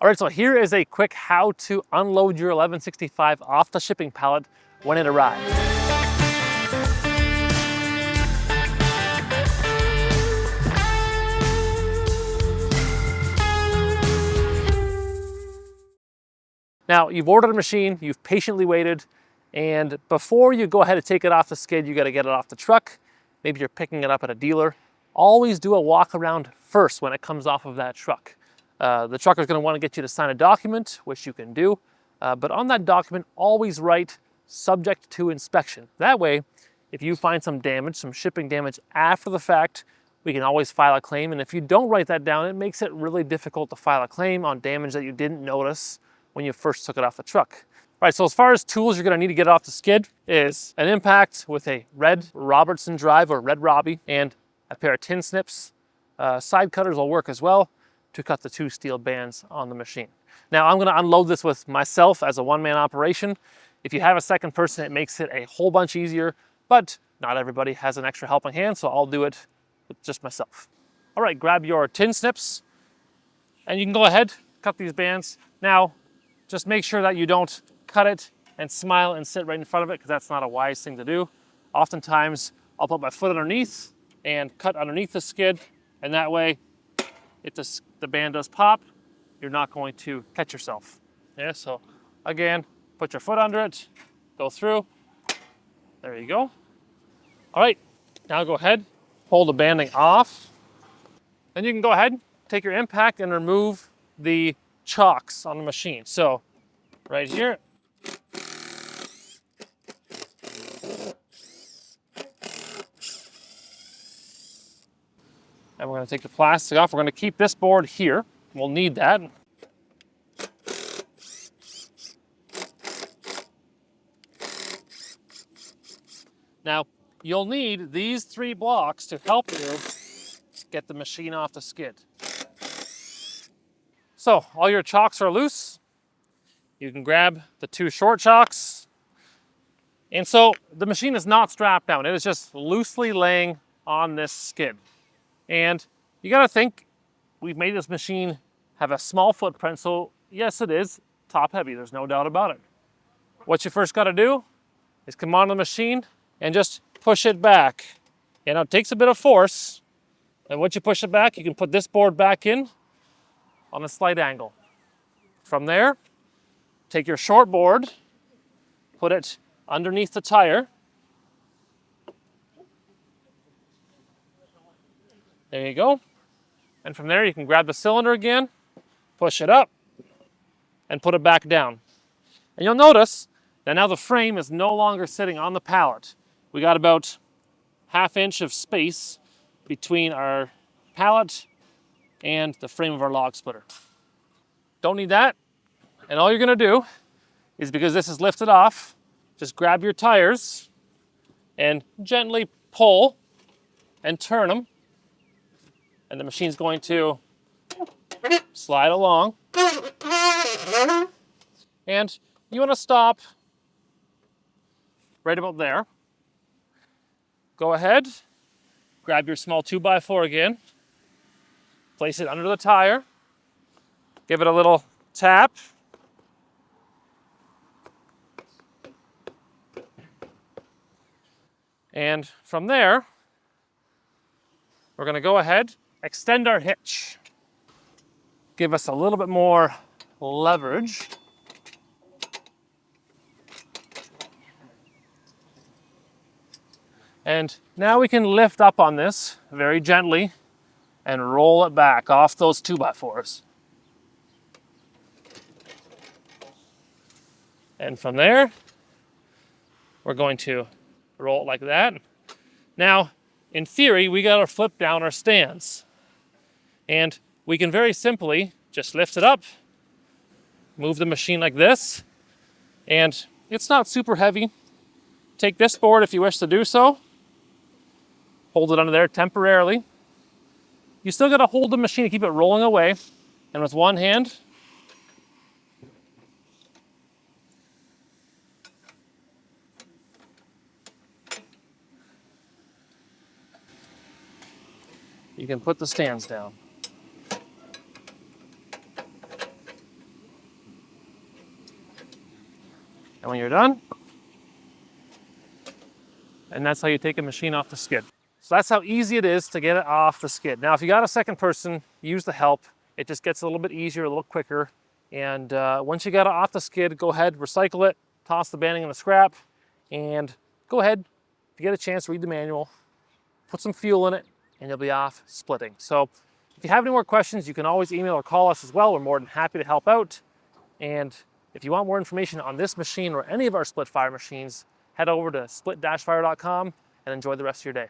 All right, so here is a quick how to unload your 1165 off the shipping pallet when it arrives. Now, you've ordered a machine, you've patiently waited, and before you go ahead and take it off the skid, you gotta get it off the truck. Maybe you're picking it up at a dealer. Always do a walk around first when it comes off of that truck. The trucker is gonna wanna get you to sign a document, which you can do, but on that document, always write subject to inspection. That way, if you find some damage, some shipping damage after the fact, we can always file a claim. And if you don't write that down, it makes it really difficult to file a claim on damage that you didn't notice when you first took it off the truck. All right, so as far as tools you're gonna need to get it off the skid is an impact with a red Robertson drive or red Robbie and a pair of tin snips. Side cutters will work as well to cut the 2 steel bands on the machine. Now I'm gonna unload this with myself as a one-man operation. If you have a second person, it makes it a whole bunch easier, but not everybody has an extra helping hand, so I'll do it with just myself. All right, grab your tin snips and you can go ahead, cut these bands. Now, just make sure that you don't cut it and smile and sit right in front of it, because that's not a wise thing to do. Oftentimes, I'll put my foot underneath and cut underneath the skid, and that way, if the band does pop, you're not going to catch yourself. Yeah, so again, put your foot under it, go through. There you go. All right, now go ahead, pull the banding off. Then you can go ahead, take your impact and remove the chocks on the machine. So right here, and we're going to take the plastic off. We're going to keep this board here. We'll need that. Now, you'll need these 3 blocks to help you get the machine off the skid. So, all your chocks are loose. You can grab the 2 short chocks. And so, the machine is not strapped down. It is just loosely laying on this skid. And you gotta think, we've made this machine have a small footprint, so yes, it is top heavy, there's no doubt about it. What you first gotta do is come on the machine and just push it back. And it takes a bit of force, and once you push it back, you can put this board back in on a slight angle. From there, take your short board, put it underneath the tire. There you go. And from there, you can grab the cylinder again, push it up, and put it back down. And you'll notice that now the frame is no longer sitting on the pallet. We got about 1/2 inch of space between our pallet and the frame of our log splitter. Don't need that. And all you're gonna do is, because this is lifted off, just grab your tires and gently pull and turn them. And the machine's going to slide along. And you wanna stop right about there. Go ahead, grab your small 2x4 again, place it under the tire, give it a little tap, and from there, we're gonna go ahead, extend our hitch, give us a little bit more leverage. And now we can lift up on this very gently and roll it back off those 2x4s. And from there, we're going to roll it like that. Now, in theory, we gotta flip down our stands. And we can very simply just lift it up, move the machine like this, and it's not super heavy. Take this board if you wish to do so. Hold it under there temporarily. You still gotta hold the machine to keep it rolling away. And with one hand, you can put the stands down. And when you're done, and that's how you take a machine off the skid. So that's how easy it is to get it off the skid. Now, if you got a second person, use the help. It just gets a little bit easier, a little quicker. And once you got it off the skid, go ahead, recycle it, toss the banding in the scrap, and go ahead, if you get a chance, read the manual, put some fuel in it, and you'll be off splitting. So if you have any more questions, you can always email or call us as well. We're more than happy to help out. And if you want more information on this machine or any of our split fire machines, head over to split-fire.com and enjoy the rest of your day.